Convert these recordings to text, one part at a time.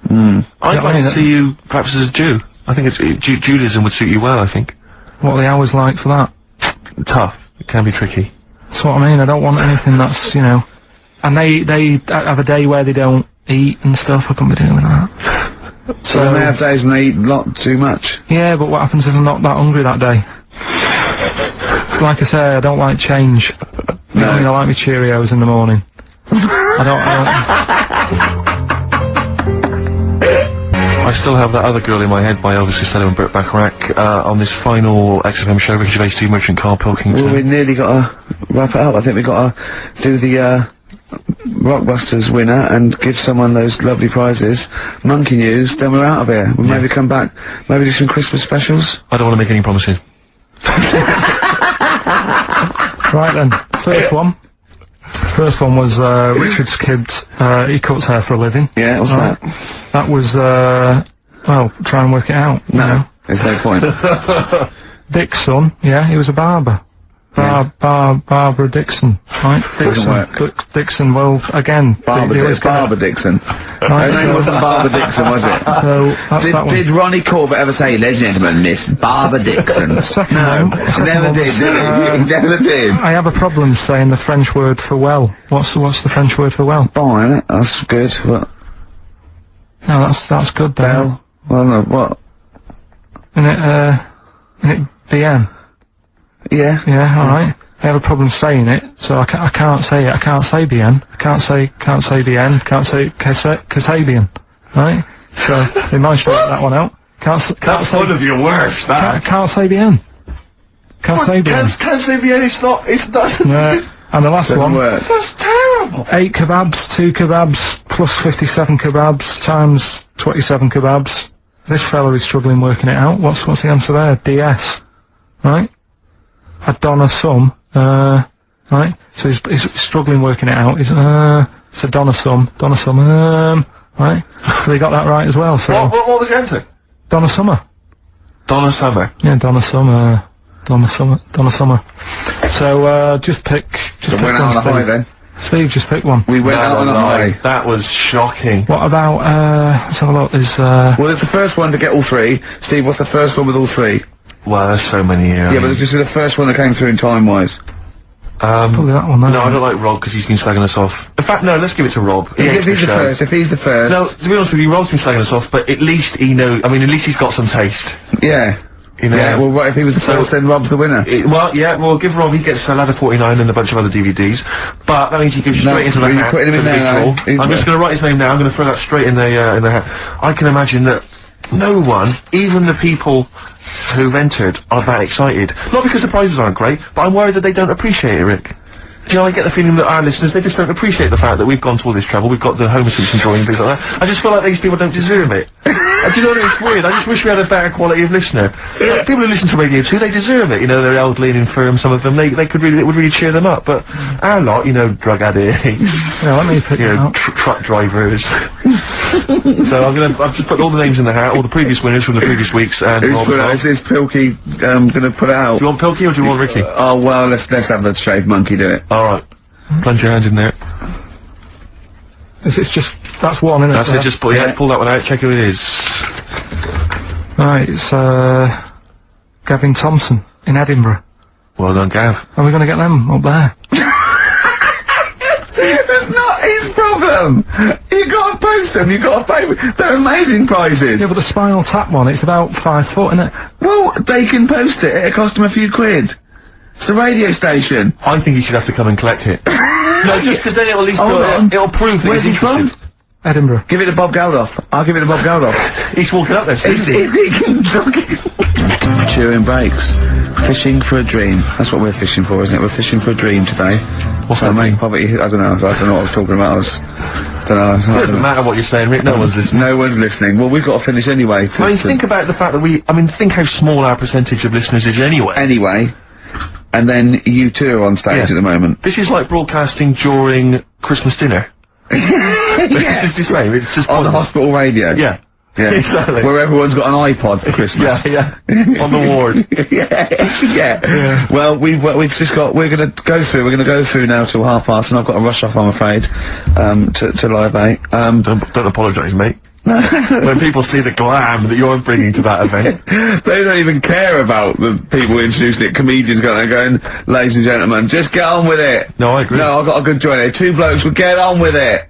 I'd like to see you perhaps as a Jew. I think Judaism would suit you well, I think. What are the hours like for that? Tough. It can be tricky. That's what I mean, I don't want anything that's, you know... And they have a day where they don't eat and stuff, I couldn't be doing with that. So they have days when they eat a lot too much? Yeah, but what happens if I'm not that hungry that day? Like I say, I don't like change. No. I like my Cheerios in the morning. I still have that other girl in my head by Elvis Costello and Burt Bacharach, on this final XFM show, Ricky Gervais, Steve Merchant, Karl Pilkington. Well, we nearly gotta wrap it up. I think we gotta do the, Rockbusters winner and give someone those lovely prizes. Monkey News, then we're out of here. We'll maybe come back, maybe do some Christmas specials. I don't want to make any promises. Right then, First one was, Richard's kid, he cuts hair for a living. Yeah, what's that? That was, well, try and work it out. No, you know. there's no point. Dick's son, yeah, he was a barber. Barbara Dixon, right? Doesn't work. Dixon, well, again... Barbara Dixon. Right, Her name wasn't Barbara Dixon, was it? So, that's that one. Did Ronnie Corbett ever say, ladies and gentlemen, Miss Barbara Dixon? The second No, one, he never did he? He never did. I have a problem saying the French word for well. What's the French word for well? Bon, innit? That's good. What? No, that's good then. Bell? Well, no, what? Isn't it bien? Yeah. Yeah, alright. I have a problem saying it, so I can't say it. I can't say bien. I can't say bien. Can't say Kasabian. Right? So, they might straight that one out. That's say, one of your worst, that. Can't say bien. Can't say bien. Can't say bien, it's not. No. And the last one. Work. That's terrible. 8 kebabs, 2 kebabs, plus 57 kebabs, times 27 kebabs. This fella is struggling working it out. What's the answer there? DS. Right? A Donna sum, right? So he's struggling working it out. It's a Donna sum, right? So they got that right as well, so. What was the answer? Donna Summer. Donna Summer. Yeah, Donna Summer. So, just pick went one, out on a high then. Steve, just pick one. We went out on a high. That was shocking. What about, let's have a look, Well, it's the first one to get all 3. Steve, what's the first one with all 3? Well, there's so many here. Yeah, but this is the first one that came through in time-wise. probably that one, no, I don't like Rob because he's been slagging us off. In fact, no, let's give it to Rob. If he's the first. No, to be honest with you, Rob's been slagging us off, but at least he knows, I mean, at least he's got some taste. Yeah. You know? Yeah, well, what if he was the first, then Rob's the winner? Well, give Rob, he gets a Ladder 49 and a bunch of other DVDs, but that means he gives you straight into the hat. Putting him in there, I'm just gonna write his name now, I'm gonna throw that straight in the hat. I can imagine that no one, even the people who've entered, are that excited. Not because the prizes aren't great, but I'm worried that they don't appreciate it, Rick. Do you know, I get the feeling that our listeners, they just don't appreciate the fact that we've gone to all this trouble, we've got the home assistant drawing and things like that. I just feel like these people don't deserve it. Do you know what, it's weird, I just wish we had a better quality of listener. People who listen to Radio 2, they deserve it, you know, they're elderly and infirm, some of them, it would really cheer them up, but our lot, you know, drug addicts, yeah, let me pick you know, truck drivers. So I've just put all the names in the hat, all the previous winners from the previous weeks, and who's put out? Is Pilky, gonna put it out? Do you want Pilky or do you want Ricky? Oh, well, let's have the shaved monkey do it. Alright. Plunge your hand in there. This is just, that's one, isn't it? That's it, just pull that one out, check who it is. Right, it's, Gavin Thompson, in Edinburgh. Well done, Gav. Are we gonna get them up there? That's not his problem! You gotta post them, you gotta pay, they're amazing prizes! Yeah, but the Spinal Tap one, it's about 5 foot, isn't it? Well, they can post it, it'll cost them a few quid. It's a radio station. I think you should have to come and collect it. No, just because then it'll at least it'll prove that Where's he from? Edinburgh. Give it to Bob Geldof. I'll give it to Bob Geldof. He's walking up there, Chewing breaks. Fishing for a dream. That's what we're fishing for, isn't it? We're fishing for a dream today. What's that mean? Poverty, I don't know what I was talking about. It doesn't matter what you're saying, Rick, no one's listening. No one's listening. Well, we've got to finish anyway. I mean, think about the fact that think how small our percentage of listeners is anyway. Anyway. And then you two are on stage at the moment. This is like broadcasting during Christmas dinner. It's just the same, it's just on the hospital radio. Yeah. Yeah, exactly. Where everyone's got an iPod for Christmas. Yeah. On the ward. Yeah. Well, we're gonna go through now till 5:30, and I've got to rush off, I'm afraid, to Live 8. Don't apologise, mate. When people see the glam that you're bringing to that event. They don't even care about the people introducing it. Comedians going, ladies and gentlemen, just get on with it. No, I agree. No, I've got a good joint here. 2 blokes will get on with it.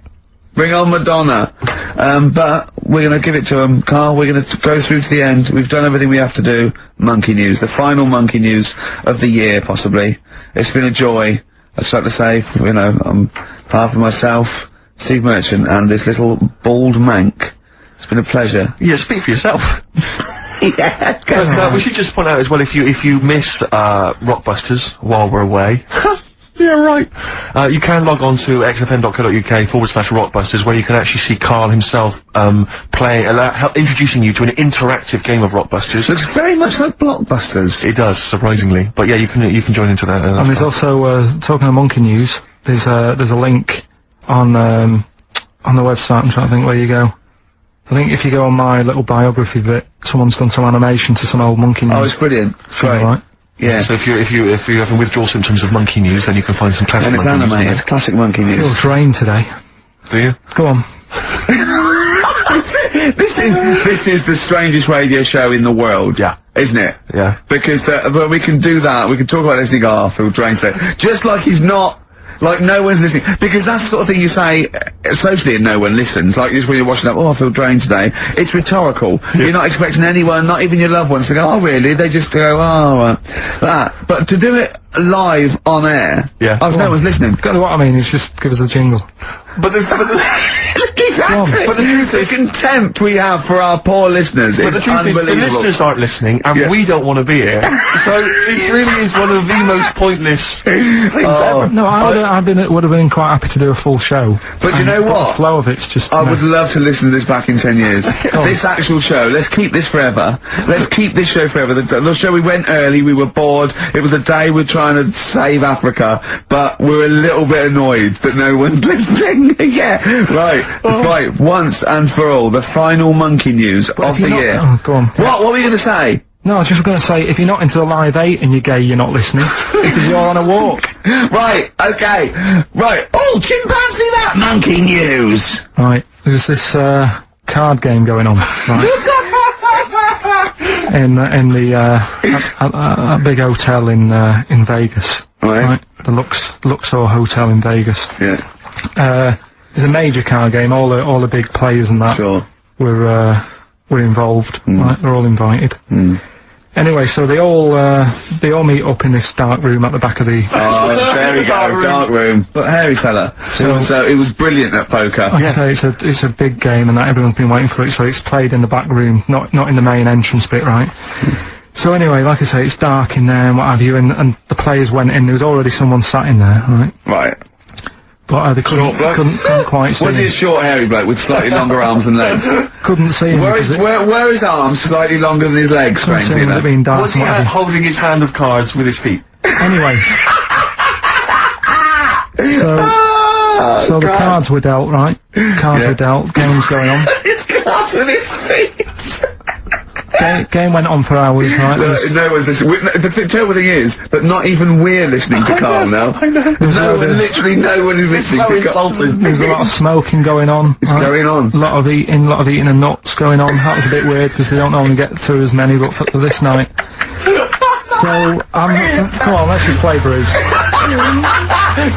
Bring on Madonna. But we're going to give it to them, Carl. We're going to go through to the end. We've done everything we have to do. Monkey news. The final monkey news of the year, possibly. It's been a joy. I'd just like to say, on behalf of myself, Steve Merchant, and this little bald mank, it's been a pleasure. Yeah, speak for yourself. Yeah. But, we should just point out as well, if you miss Rockbusters while we're away. Yeah, right. You can log on to xfm.co.uk/Rockbusters, where you can actually see Carl himself introducing you to an interactive game of Rockbusters. Looks very much like Blockbusters. It does, surprisingly. But yeah, you can join into that. And there's also talking of monkey news. There's a link on the website. I'm trying to think where you go. I think if you go on my little biography bit, someone's done some animation to some old monkey news. Oh, it's brilliant. It's great. Right. Yeah. So if you're having withdrawal symptoms of monkey news, then you can find some classic And it's monkey news. animated. It's classic monkey I feel news. drained today. Do you? Go on. This is the strangest radio show in the world. Yeah. Isn't it? Yeah. Because but we can do that. We can talk about this and go, oh, I feel drained today. Just like he's not. Like, no one's listening. Because that's the sort of thing you say socially and no one listens. Like, just when you're watching up, oh, I feel drained today. It's rhetorical. Yeah. You're not expecting anyone, not even your loved ones, to go, oh, really? They just go, oh, that. But to do it live on air, yeah. Oh, no one's listening. What I mean is just give us a jingle. Exactly. But the truth is, the contempt we have for our poor listeners is unbelievable. The listeners aren't listening, and we don't want to be here. So it really is one of the most pointless things ever. No, would have been quite happy to do a full show. But you know what? The flow of it's just. I would love to listen to this back in 10 years. This actual show. Let's keep this forever. Let's keep this show forever. The show we went early. We were bored. It was a day we're trying to save Africa, but we're a little bit annoyed that no one's listening. Yeah. Right. Right, once and for all, the final monkey news of the year. Oh, go on. What were you going to say? No, I was just going to say, if you're not into the Live 8 and you're gay, you're not listening. Because you're on a walk. Right, okay. Right. Oh, chimpanzee that monkey news! Right, there's this, card game going on, right? in the, big hotel in Vegas. Right. The Luxor Hotel in Vegas. Yeah. There's a major card game. All the big players and that were involved. Right, they're all invited. Anyway, so they all meet up in this dark room at the back of the. Oh, there we go, dark room. But hairy fella. So it was brilliant at poker. Like I say, it's a big game, and that everyone's been waiting for it. So it's played in the back room, not in the main entrance bit, right? So anyway, like I say, it's dark in there and what have you, and the players went in. There was already someone sat in there, right? Right. But they couldn't quite see Was he him. a short, hairy bloke with slightly longer arms than legs? Couldn't see him. Where his arms slightly longer than his legs, couldn't see strangely him with it enough? being dark Was and he what have you. holding his hand of cards with his feet? Anyway. So the cards were dealt, right? Cards were dealt, game's going on. His cards with his feet! Game went on for hours, right? No one's listening. The terrible thing is that not even we're listening to Carl now. There was Literally no one is listening to Carl. There was a lot of smoking going on. It's going on. A lot of eating and nuts going on. That was a bit weird because they don't normally get to as many, but for this night. So, come on, let's just play Bruce.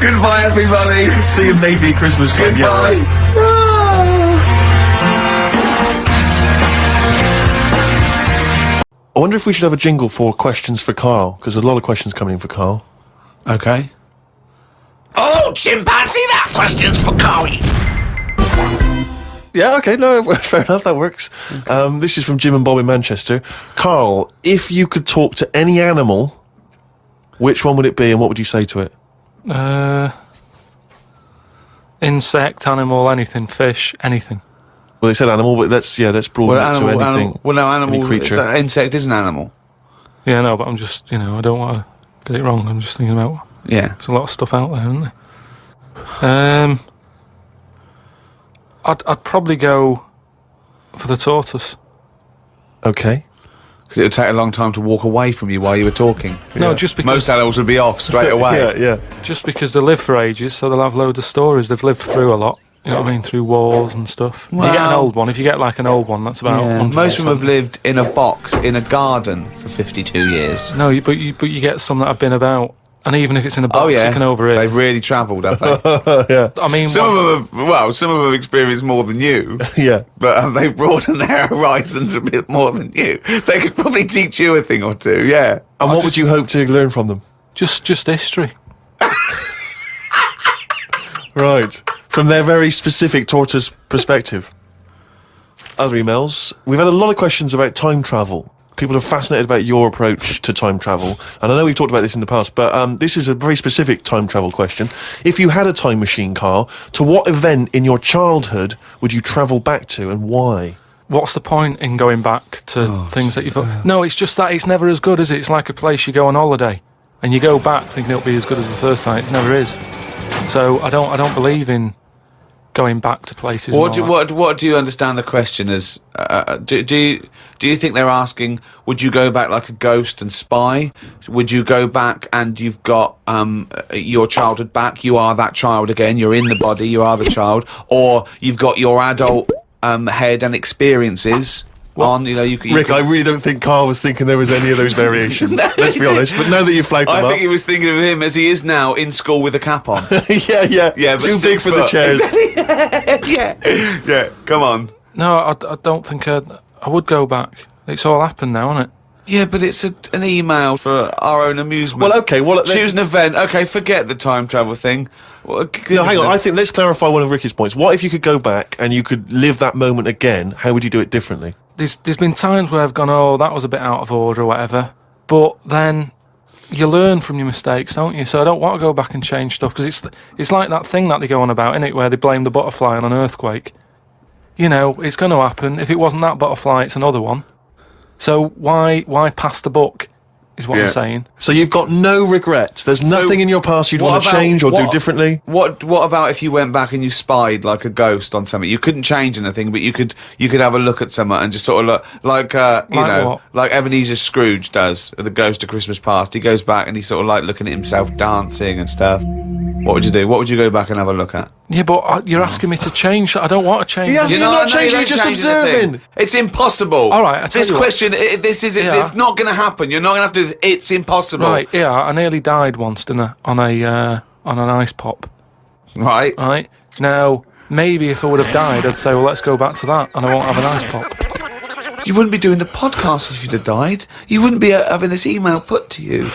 Goodbye, everybody. See you maybe Christmas time. Goodbye. I wonder if we should have a jingle for questions for Carl, because there's a lot of questions coming in for Carl. Okay. Oh, chimpanzee, that question's for Carl. Yeah, okay, no, fair enough, that works. This is from Jim and Bob in Manchester. Carl, if you could talk to any animal, which one would it be and what would you say to it? Insect, animal, anything, fish, anything. Well, they said animal, but let's broaden it to anything. Animal, any creature. That insect is an animal. Yeah, no, but I'm just, I don't want to get it wrong. I'm just thinking about, Yeah. there's a lot of stuff out there, isn't there? I'd probably go for the tortoise. Okay. Because it would take a long time to walk away from you while you were talking. No, just because... Most animals would be off straight away. Yeah. Just because they live for ages, so they'll have loads of stories. They've lived through a lot. You know what I mean? Through wars and stuff. If you get an Well- old one, if you get like an old one, that's about. Yeah. 100 Most of them have something. lived in a box in a garden for 52 years. No, but you get some that have been about, and even if it's in a box, Oh yeah, you can overhear. they've really travelled, have they? I mean, Some of them have experienced more than you. Yeah. But they've broadened their horizons a bit more than you. They could probably teach you a thing or two, yeah. And what would you hope to learn from them? just history. Right. From their very specific tortoise perspective. Other emails. We've had a lot of questions about time travel. People are fascinated about your approach to time travel. And I know we've talked about this in the past, but this is a very specific time travel question. If you had a time machine, Carl, to what event in your childhood would you travel back to and why? What's the point in going back to things that you thought? No, it's just that it's never as good, is it? It's like a place you go on holiday, and you go back thinking it'll be as good as the first time. It never is. So I don't believe in going back to places. What and all that. do you understand the question as? Do you think they're asking? Would you go back like a ghost and spy? Would you go back and you've got your childhood back? You are that child again. You're in the body. You are the child, or you've got your adult head and experiences. On, you Rick, I really don't think Carl was thinking there was any of those variations. Let's be honest. But now that you've flagged them I up. think he was thinking of him as he is now in school with a cap on. yeah. Yeah, but Too big 6 for the foot. chairs. yeah. Come on. No, I don't think I would go back. It's all happened now, isn't it? Yeah, but it's an email for our own amusement. Well, okay. Well, choose an event. Okay, forget the time travel thing. Well, no, hang on. I think let's clarify one of Ricky's points. What if you could go back and you could live that moment again? How would you do it differently? There's been times where I've gone, oh, that was a bit out of order or whatever. But then you learn from your mistakes, don't you? So I don't want to go back and change stuff, because it's like that thing that they go on about, innit, where they blame the butterfly on an earthquake. You know, it's going to happen. If it wasn't that butterfly, it's another one. So why pass the buck, is what I'm saying. So you've got no regrets. There's nothing in your past you'd want to change or do differently? What about if you went back and you spied like a ghost on something? You couldn't change anything, but you could have a look at someone and just sort of look like what? like Ebenezer Scrooge does at the Ghost of Christmas Past. He goes back and he's sort of like looking at himself dancing and stuff. What would you do? What would you go back and have a look at? Yeah, but you're asking me to change. I don't want to change. Yes, them. You're not no, changing, don't you're just change observing. anything. It's impossible. All right, I tell this you what. question, it's not going to happen. You're not going to have to do this. It's impossible. Right, yeah, I nearly died once on an ice pop. Right. Right? Now, maybe if I would have died, I'd say, well, let's go back to that, and I won't have an ice pop. You wouldn't be doing the podcast if you'd have died. You wouldn't be having this email put to you.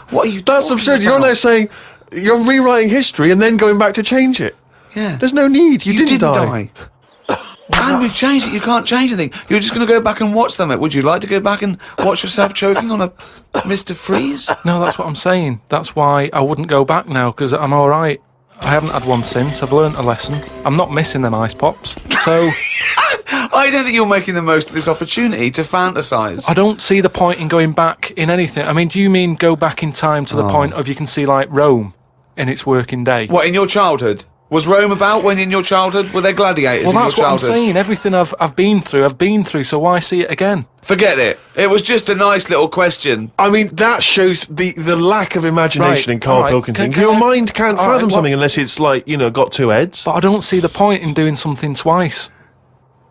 What are you That's talking absurd. about? You're now saying you're rewriting history and then going back to change it. Yeah. There's no need. You didn't die. And we've changed it. You can't change anything. You're just going to go back and watch them. Would you like to go back and watch yourself choking on a Mr. Freeze? No, that's what I'm saying. That's why I wouldn't go back now, because I'm all right. I haven't had one since. I've learnt a lesson. I'm not missing them ice pops. So I don't think you're making the most of this opportunity to fantasise. I don't see the point in going back in anything. I mean, do you mean go back in time to the point of you can see, like, Rome in its working day? What, in your childhood? Was Rome about when in your childhood? Were there gladiators Well, in your that's what I'm childhood? saying. Everything I've been through, so why see it again? Forget it. It was just a nice little question. I mean, that shows the lack of imagination Right, in Karl all right. Pilkington. Can Your I- mind can't all right, fathom what- something unless it's like, got two heads. But I don't see the point in doing something twice.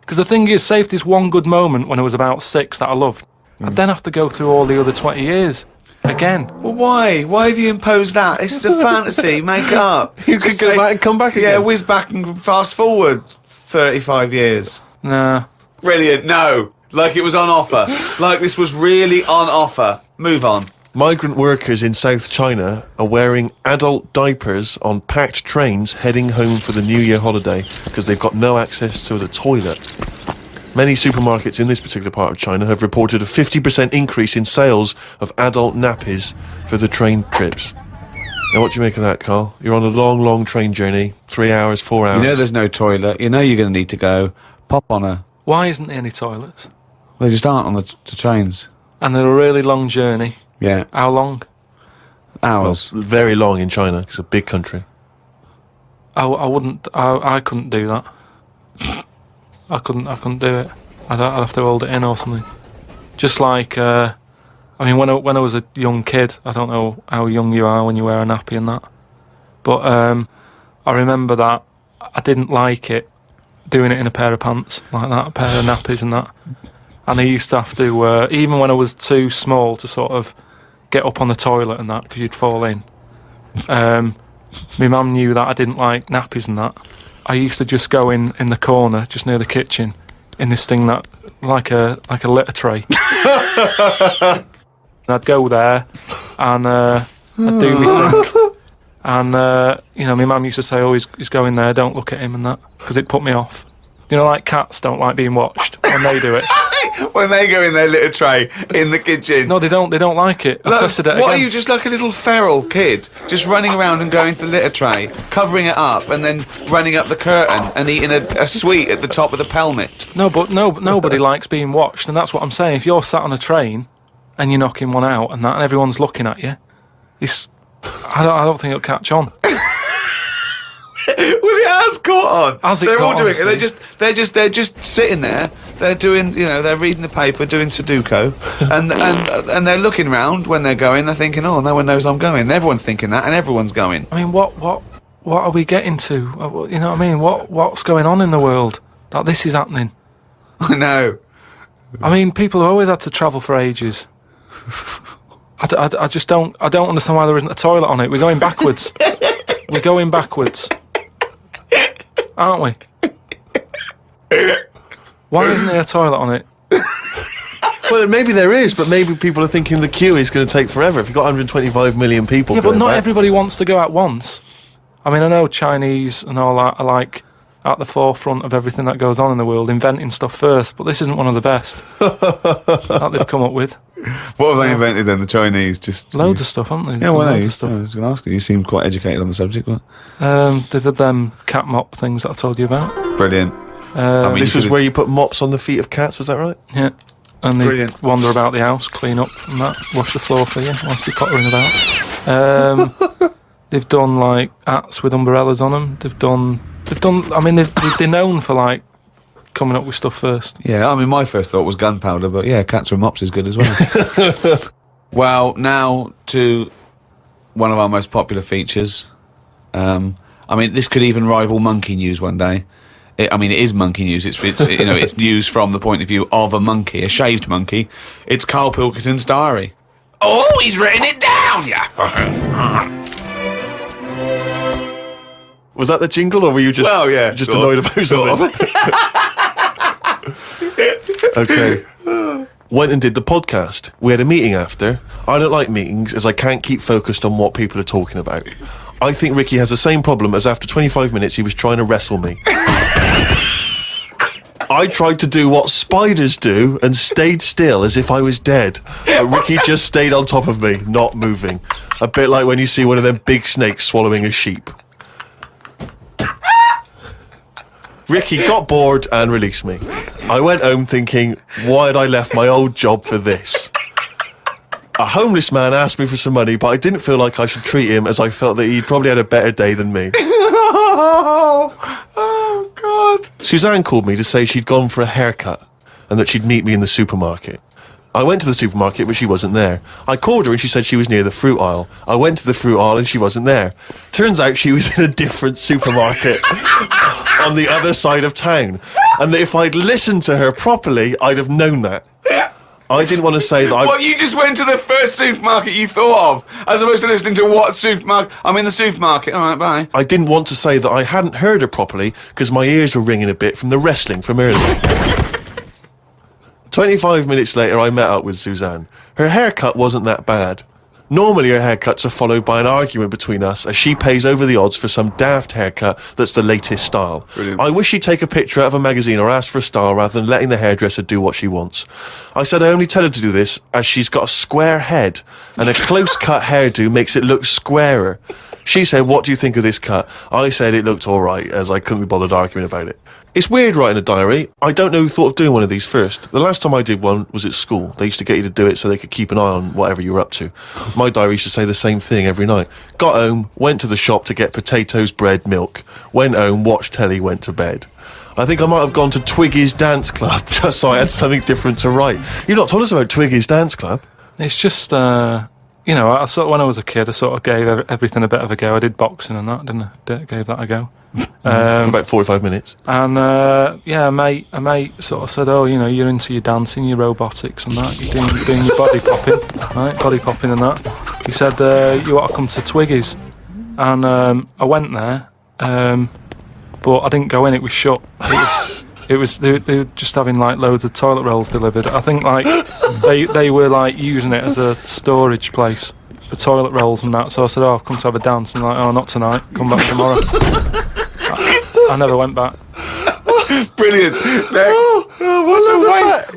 Because the thing is, say if there's one good moment when I was about 6 that I loved, I'd then have to go through all the other 20 years again. Well, why? Why have you imposed that? It's a fantasy. Make it up. You could Just go back and come back Yeah, again. whiz back and fast forward 35 years. Nah. Brilliant. No. Like it was on offer. Like this was really on offer. Move on. Migrant workers in South China are wearing adult diapers on packed trains heading home for the New Year holiday because they've got no access to the toilet. Many supermarkets in this particular part of China have reported a 50% increase in sales of adult nappies for the train trips. Now, what do you make of that, Carl? You're on a long, long train journey, 3 hours, 4 hours. You know there's no toilet. You know you're going to need to go. Pop on a... Why isn't there any toilets? They just aren't on the trains. And they're a really long journey. Yeah. How long? Hours. Very long in China. It's a big country. I wouldn't. I couldn't do that. I couldn't do it. I'd have to hold it in or something. Just like, I mean, when I was a young kid, I don't know how young you are when you wear a nappy and that, but I remember that I didn't like it doing it in a pair of pants like that, a pair of nappies and that. And I used to have to, even when I was too small to sort of get up on the toilet and that, because you'd fall in. My mum knew that I didn't like nappies and that. I used to just go in the corner, just near the kitchen, in this thing that, like a litter tray. And I'd go there, and I'd do my thing. And, my mum used to say, oh, he's going there, don't look at him and that, because it put me off. Like cats don't like being watched when they do it. When they go in their litter tray in the kitchen. No, they don't like it. I tested it again. What are you, just like a little feral kid, just running around and going to the litter tray, covering it up, and then running up the curtain and eating a sweet at the top of the pelmet? No, but nobody likes being watched, and that's what I'm saying. If you're sat on a train and you're knocking one out and that, and everyone's looking at you, I don't think it'll catch on. Well, it has caught on. They're all doing it. They're just sitting there. They're doing, they're reading the paper, doing Sudoku, and they're looking round when they're going. They're thinking, oh, no one knows I'm going. And everyone's thinking that, and everyone's going. I mean, what are we getting to? You know what I mean? What's going on in the world that this is happening? I know. I mean, people have always had to travel for ages. I just don't understand why there isn't a toilet on it. We're going backwards. We're going backwards. Aren't we? Why isn't there a toilet on it? Well, maybe there is, but maybe people are thinking the queue is going to take forever. If you've got 125 million people... Yeah, but not everybody wants to go at once. I mean, I know Chinese and all that are like at the forefront of everything that goes on in the world, inventing stuff first, but this isn't one of the best that they've come up with. What have they invented then, the Chinese? Just loads of stuff, haven't they? Yeah, well, loads of stuff. I was going to ask you. You seem quite educated on the subject. What? They did them cat mop things that I told you about. Brilliant. This was where you put mops on the feet of cats, was that right? Yeah. And they Brilliant. wander about the house, clean up and that, wash the floor for you whilst they're pottering about. They've done like hats with umbrellas on them. I mean, they're known for like coming up with stuff first. Yeah, I mean, my first thought was gunpowder, but yeah, cats with mops is good as well. Well, now to one of our most popular features. I mean, this could even rival monkey news one day. It is monkey news. It's it's news from the point of view of a monkey, a shaved monkey. It's Karl Pilkington's diary. Oh, he's written it down, yeah. Was that the jingle, or were you just annoyed about something? Okay. Went and did the podcast. We had a meeting after. I don't like meetings, as I can't keep focused on what people are talking about. I think Ricky has the same problem as after 25 minutes he was trying to wrestle me. I tried to do what spiders do and stayed still as if I was dead. But Ricky just stayed on top of me, not moving. A bit like when you see one of them big snakes swallowing a sheep. Ricky got bored and released me. I went home thinking, why had I left my old job for this? A homeless man asked me for some money, but I didn't feel like I should treat him, as I felt that he'd probably had a better day than me. Oh, God. Suzanne called me to say she'd gone for a haircut and that she'd meet me in the supermarket. I went to the supermarket, but she wasn't there. I called her and she said she was near the fruit aisle. I went to the fruit aisle and she wasn't there. Turns out she was in a different supermarket on the other side of town. And that if I'd listened to her properly, I'd have known that. I didn't want to say that What, you just went to the first supermarket you thought of, as opposed to listening to what supermarket? I'm in the supermarket. All right, bye. I didn't want to say that I hadn't heard her properly, because my ears were ringing a bit from the wrestling from earlier. 25 minutes later, I met up with Suzanne. Her haircut wasn't that bad. Normally her haircuts are followed by an argument between us, as she pays over the odds for some daft haircut that's the latest style. Brilliant. I wish she'd take a picture out of a magazine or ask for a style rather than letting the hairdresser do what she wants. I said I only tell her to do this as she's got a square head, and a close-cut hairdo makes it look squarer. She said, what do you think of this cut? I said it looked alright, as I couldn't be bothered arguing about it. It's weird writing a diary. I don't know who thought of doing one of these first. The last time I did one was at school. They used to get you to do it so they could keep an eye on whatever you were up to. My diary used to say the same thing every night. Got home, went to the shop to get potatoes, bread, milk. Went home, watched telly, went to bed. I think I might have gone to Twiggy's Dance Club just so I had something different to write. You've not told us about Twiggy's Dance Club. It's just, I sort of, when I was a kid, I sort of gave everything a bit of a go. I did boxing and that, didn't I? Gave that a go. For about 45 minutes. And yeah, a mate sort of said, "Oh, you know, you're into your dancing, your robotics and that. You're doing your body popping, right? Body popping and that." He said, "You ought to come to Twiggy's." And I went there, but I didn't go in. It was shut. They were just having like loads of toilet rolls delivered. I think like they were like using it as a storage place for toilet rolls and that. So I said, "Oh, I've come to have a dance." And like, "Oh, not tonight. Come back tomorrow." I never went back. Brilliant.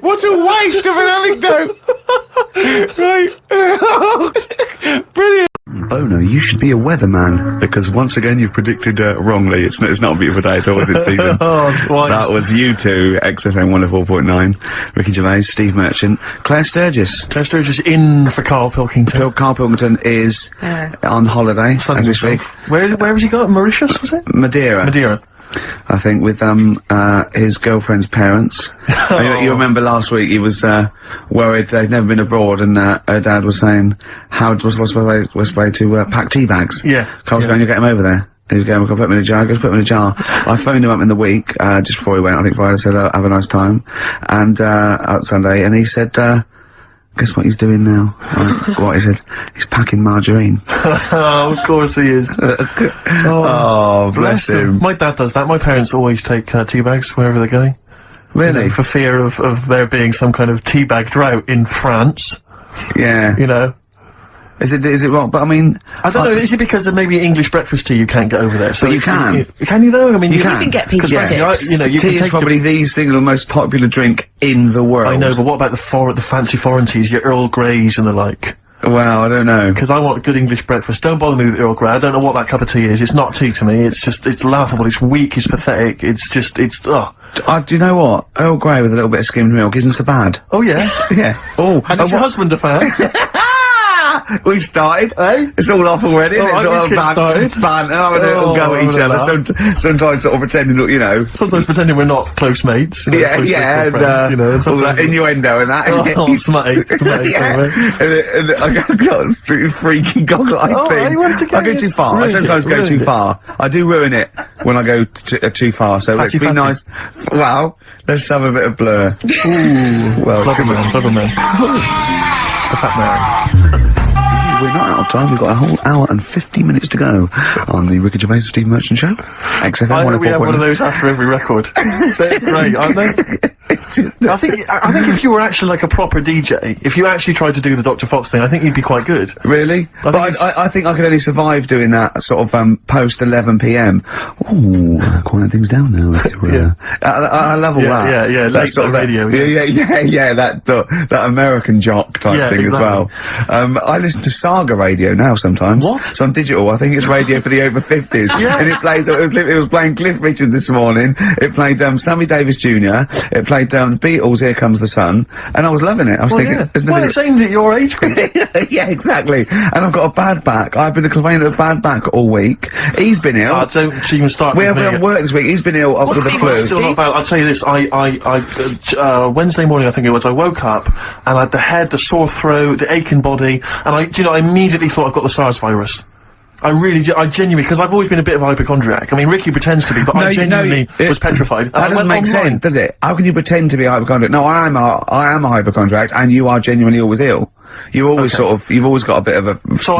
What a waste of an anecdote. Right. Brilliant. Bono, you should be a weatherman, because once again you've predicted wrongly. It's not a beautiful day at all, is it, Stephen? That was you two, XFM 104.9. Ricky Gervais, Steve Merchant, Claire Sturgis. Claire Sturgis in for Karl Pilkington. Karl Pilkington is on holiday as we speak. Where has he got? Mauritius, was it? Madeira. I think, with his girlfriend's parents. You remember last week he was worried they'd never been abroad, and her dad was saying, what's the way to pack tea bags? Yeah. Carl's going, "You get him over there." And he's going, "I'll put him in a jar." He goes, "Put him in a jar." I phoned him up in the week, just before he went, I think Friday, said, "Have a nice time." And, out Sunday, and he said, guess what he's doing now? What he said? He's packing margarine. Oh, of course he is. Oh, bless him. My dad does that. My parents always take tea bags wherever they're going. Really? You know, for fear of there being some kind of tea bag drought in France. Yeah. You know. Is it wrong? But I mean, I don't know. Is it because of maybe English breakfast tea you can't get over there? So you can. Can you though? I mean, you can. You can get people tips. You know, you tea can is take probably the single most popular drink in the world. I know, but what about the fancy foreign teas, your Earl Greys and the like? Well, I don't know. Because I want good English breakfast. Don't bother me with Earl Grey. I don't know what that cup of tea is. It's not tea to me. It's laughable. It's weak. It's pathetic. Do you know what? Earl Grey with a little bit of skimmed milk isn't so bad. Oh yeah? Yeah. Oh, And is your husband a fan? We've started, eh? It's all off already, isn't it? It's all having a little go at each other. Sometimes sort of pretending, you know. Sometimes pretending we're not close mates. You know, and, friends, you know. All that innuendo and that. Smutty. And I've got a freaky goggle-eyed thing. I go too far. I sometimes go too far. I do ruin it when I go too far, so let's be nice. Wow, let's have a bit of Blur. Ooh, well, clever man. The fat man. We're not out of time. We've got a whole hour and 50 minutes to go on the Ricky Gervais Steve Merchant Show. XFM 104.9. I hope we have one of those after every record. They're great, aren't they? I think if you were actually like a proper DJ, if you actually tried to do the Dr. Fox thing, I think you'd be quite good. Really? I think I could only survive doing that sort of post 11 PM. Ooh, quiet things down now. I love all that. Yeah, that sort of radio. That American jock type thing exactly. as well. I listen to Saga radio now sometimes. What? It's on digital. I think it's radio for the over 50s. And it plays. It was playing Cliff Richards this morning. It played Sammy Davis Jr. It played the Beatles' "Here Comes the Sun," and I was loving it. I was thinking, it's aimed at your age group. Yeah, exactly. And I've got a bad back. I've been complaining of a bad back all week. He's been ill. Don't even start. We haven't worked this week. He's been ill with the flu. Still not bad. I'll tell you this. I Wednesday morning, I think it was, I woke up and I had the head, the sore throat, the aching body, and I immediately thought I've got the SARS virus. I genuinely, because I've always been a bit of a hypochondriac. I mean, Ricky pretends to be, but I genuinely was petrified. That doesn't make sense, does it? How can you pretend to be a hypochondriac? No, I am a hypochondriac, and you are genuinely always ill. You always you've always got a bit of a so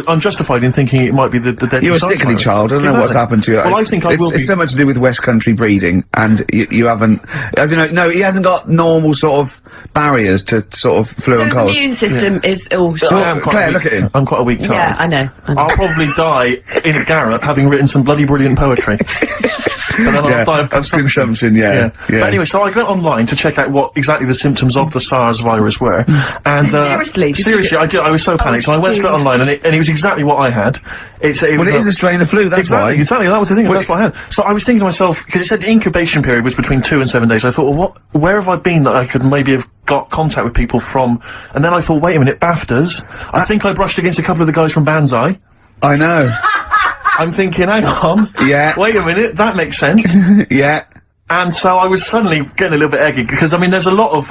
I'm justified in thinking it might be the deadly. You're a sickly child. I don't know what's happened to you. Well, I think I will be. It's so much to do with West Country breeding, and you haven't. I don't know. No, he hasn't got normal sort of barriers to sort of flu and cold. His immune system is all. Claire, look at him. I'm quite a weak child. Yeah, I know. I'll probably die in a garret having written some bloody brilliant poetry. But then I'll die of consumption. Yeah. But anyway, so I went online to check out what exactly the symptoms of the SARS virus were, and seriously, I was so panicked. So I went straight online, and it was exactly what I had. It is a strain of flu. That's why. Exactly. That was the thing. That's what I had. So I was thinking to myself, because it said the incubation period was between 2 and 7 days. I thought, well, where have I been that I could maybe have got contact with people from? And then I thought, wait a minute, BAFTAs. I think I brushed against a couple of the guys from Banzai. I know. I'm thinking, hang on. Yeah. Wait a minute, that makes sense. Yeah. And so I was suddenly getting a little bit eggy, because, I mean, there was a lot of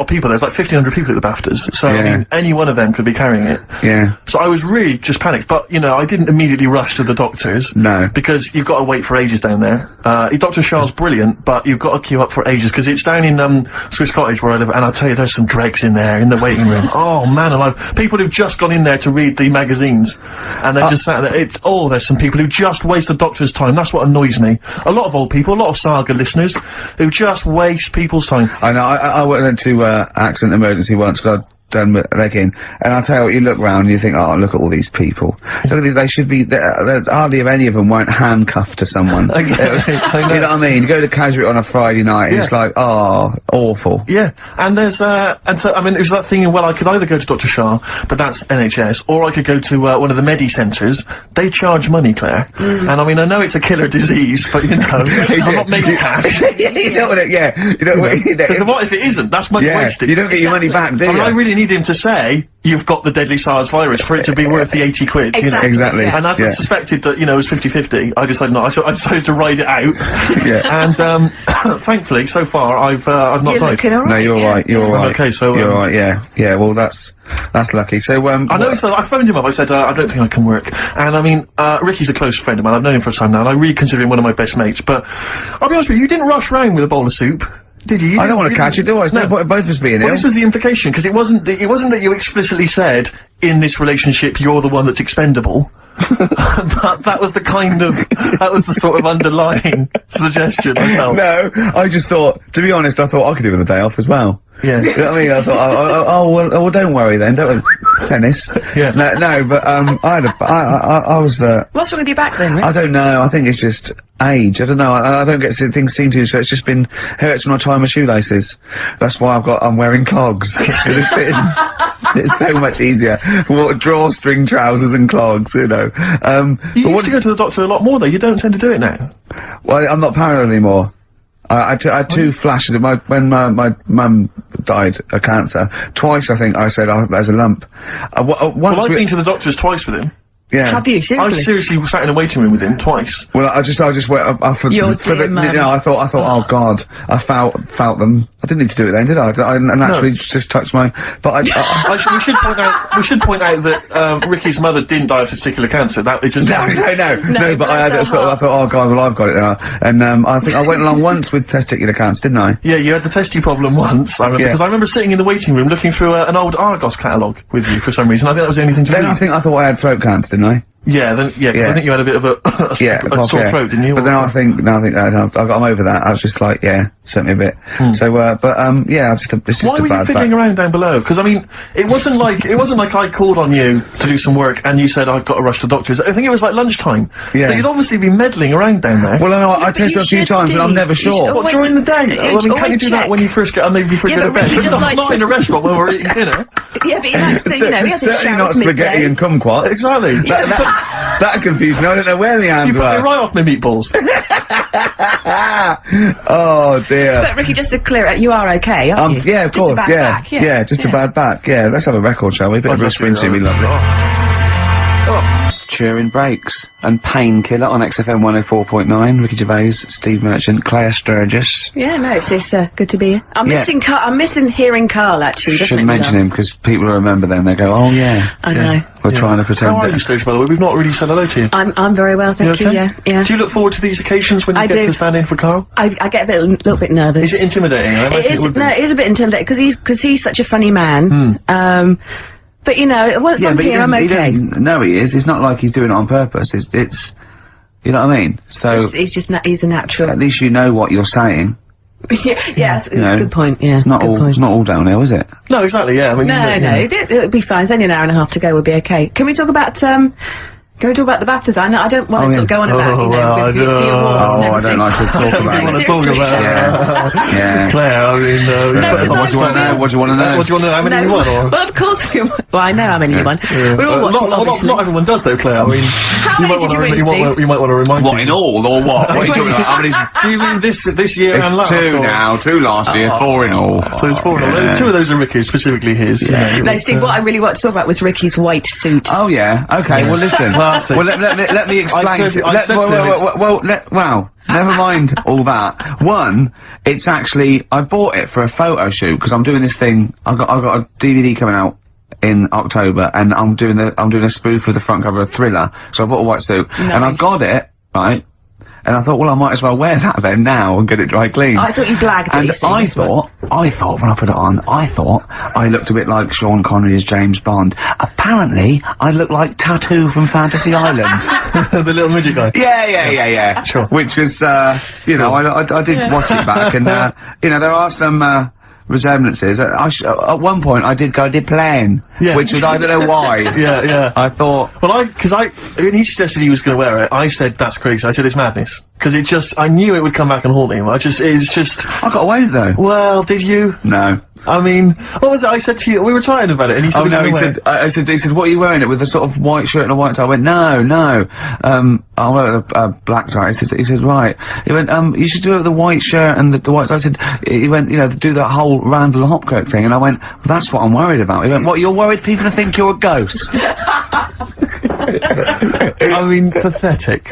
people, there's like 1,500 people at the BAFTAs, so, I mean, any one of them could be carrying it. Yeah. So I was really just panicked, but, you know, I didn't immediately rush to the doctors. No. Because you've got to wait for ages down there. Dr. Shah's brilliant, but you've got to queue up for ages, because it's down in, Swiss Cottage where I live, and I'll tell you, there's some dregs in there, in the waiting room. Oh, man alive. People who've just gone in there to read the magazines, and they've just sat there. There's some people who just waste the doctor's time. That's what annoys me. A lot of old people, a lot of Saga listeners, who just waste people's time. I know, I went into, accident emergency once, got done with leg in, and I'll tell you what, you look round and you think, oh, look at all these people. Look at these, they should be, there's hardly any of them weren't handcuffed to someone. Exactly. You know what I mean? You go to Casuarty on a Friday night, and it's like, oh, awful. Yeah, and there's, and so, I mean, it was that thing, well, I could either go to Dr. Shah, but that's NHS, or I could go to, one of the Medi centres. They charge money, Claire. And I mean, I know it's a killer disease, but, you know, I'm not making cash. You don't want it, you don't want it. Because what if it isn't? That's money wasted. You don't get your money back, do you? I mean, I really need him to say, you've got the deadly SARS virus, for it to be worth the 80 quid, you know? Exactly. And as I suspected that, you know, it was 50-50, I decided not. I decided to ride it out. And, thankfully, so far, I've not You're died. looking alright. No, you're alright, you're alright. Okay, so, you're alright, yeah, well, that's lucky. So, I noticed that, I phoned him up, I said, I don't think I can work. And I mean, Ricky's a close friend of mine, I've known him for some time now, and I really consider him one of my best mates, but, I'll be honest with you, you didn't rush round with a bowl of soup. Did you? I don't want to catch it, do I? It's no point of both of us being ill. Well, this was the implication, because it wasn't that you explicitly said, in this relationship, you're the one that's expendable. But that was the sort of underlying suggestion I felt. No, I just thought, to be honest, I thought I could do with a day off as well. Yeah. You know what I mean? I thought, well, don't worry then, don't worry. Tennis. Yeah. No, but, I was, What's wrong with your back then, Rick? I don't know, I think it's just age, I don't know, I don't get things seen to, so it's just been, hurts when I tie my shoelaces. That's why I'm wearing clogs. It's so much easier. Drawstring trousers and clogs, you know. You used to go to the doctor a lot more though, you don't tend to do it now. Well, I'm not paranoid anymore. I had two flashes of when my mum died of cancer. Twice, I think, I said, oh, there's a lump. Once I've been to the doctors twice with him. Yeah. Have you, seriously? I seriously sat in a waiting room with him twice. Well, I just went up for the, mum. I thought, oh God, I felt them. I didn't need to do it then, did I? I naturally just touched my, but we should point out that, Ricky's mother didn't die of testicular cancer, that it just... No, but I had I thought, oh God, well I've got it now. And, I think I went along once with testicular cancer, didn't I? Yeah, you had the testy problem once, I remember, because I remember sitting in the waiting room looking through an old Argos catalogue with you for some reason. I think that was the only thing to read. Then I thought I had throat cancer, didn't I? Yeah, because I think you had a bit of a sore throat, didn't you? But then I think I'm over that. I was just like, sent me a bit. So, it's just Why a were you bad fiddling back. around down below? Because I mean, it wasn't like I called on you to do some work and you said I've got to rush to the doctors. I think it was like lunchtime. Yeah. So you'd obviously been meddling around down there. Well, I tested a few times, but I'm never sure. What, during the day? I mean, can't you do that when you first get, maybe before you go to bed? Not in a restaurant where we're eating dinner. Yeah, but he likes to, you know, he has his Certainly not showers spaghetti midday. and kumquats. Exactly. That confused me. I don't know where the hands You put me were. right off my meatballs. Oh dear. But Ricky, just to clear it, you are okay, aren't you? Yeah, of Just course, a bad back, yeah, just a bad back. Yeah, let's have a record, shall we? Bit of Bruce Springsteen, we love it. Cheering breaks and Painkiller on XFM 104.9. Ricky Gervais, Steve Merchant, Claire Sturgis. Yeah, no, it's good to be here. I'm missing hearing Carl, actually. Should mention him, because people will remember then, they go, oh yeah. I know. We're trying to pretend How are you, Sturgis, by the way? We've not really said hello to you. I'm very well, thank you, okay? yeah. Do you look forward to these occasions when you get to stand in for Carl? I get a little bit nervous. Is it intimidating? I imagine it would be. No, it is a bit intimidating, because he's such a funny man. But you know, once I'm here, I'm okay. No, he is. It's not like he's doing it on purpose. It's you know what I mean? So he's a natural. At least you know what you're saying. Yes, good point, yeah. It's not all downhill, is it? No, exactly, yeah. I mean, No, it'll be fine. It's only an hour and a half to go, we'll be okay. Can we talk about, Can we talk about the BAFTAs? I don't want to sort of go on about, you know, with the awards and everything. I don't like to talk about it. want to talk about it. Yeah. Claire, I mean, What do you want to know? What do you want to know? What do you want to know? How many you won? Or? Well, of course we won. Well, I know how many you won. We're all watching, obviously. Not everyone does, though, Claire. I mean, how many did you win, Steve? You might want to remind What, in all, or what? What are you talking about? How many? Do you mean this year and last? Two now, two last year, 4 in all. So it's 4 in all. 2 of those are Ricky's, specifically his. No, Steve, what I really want to talk about was Ricky's white suit. Oh, yeah. Okay, well, listen. that's it. Well, let me explain. I said to him, Well, never mind all that. One, it's actually, I bought it for a photo shoot, because I'm doing this thing, I've got a DVD coming out in October, and I'm doing a spoof of the front cover of Thriller, so I bought a white suit, and I've got it, right, and I thought, well, I might as well wear that then now and get it dry clean. I thought you blagged And these I things, thought when I put it on, I thought I looked a bit like Sean Connery as James Bond. Apparently, I looked like Tattoo from Fantasy Island. the little midget guy. Yeah. Sure. Which was, you know, I did watch it back, and, you know, there are some, resemblances. At one point, I did plan, which was, I don't know why. Yeah. I thought, Well, when he suggested he was going to wear it, I said, that's crazy. I said, it's madness. Because I knew it would come back and haunt him. It's just... I got away with it though. Well, did you? No. I mean, what was it I said to you? We were talking about it, and he said... Oh no, he said, what are you wearing it with? A sort of white shirt and a white tie? I went, no. I wear a black tie. He said, right. He went, you should do it with the white shirt and the white tie. I said, he went, you know, do that whole Randall Hopkirk thing, and I went, well, that's what I'm worried about. He went, what, you're worried people think you're a ghost? I mean, pathetic.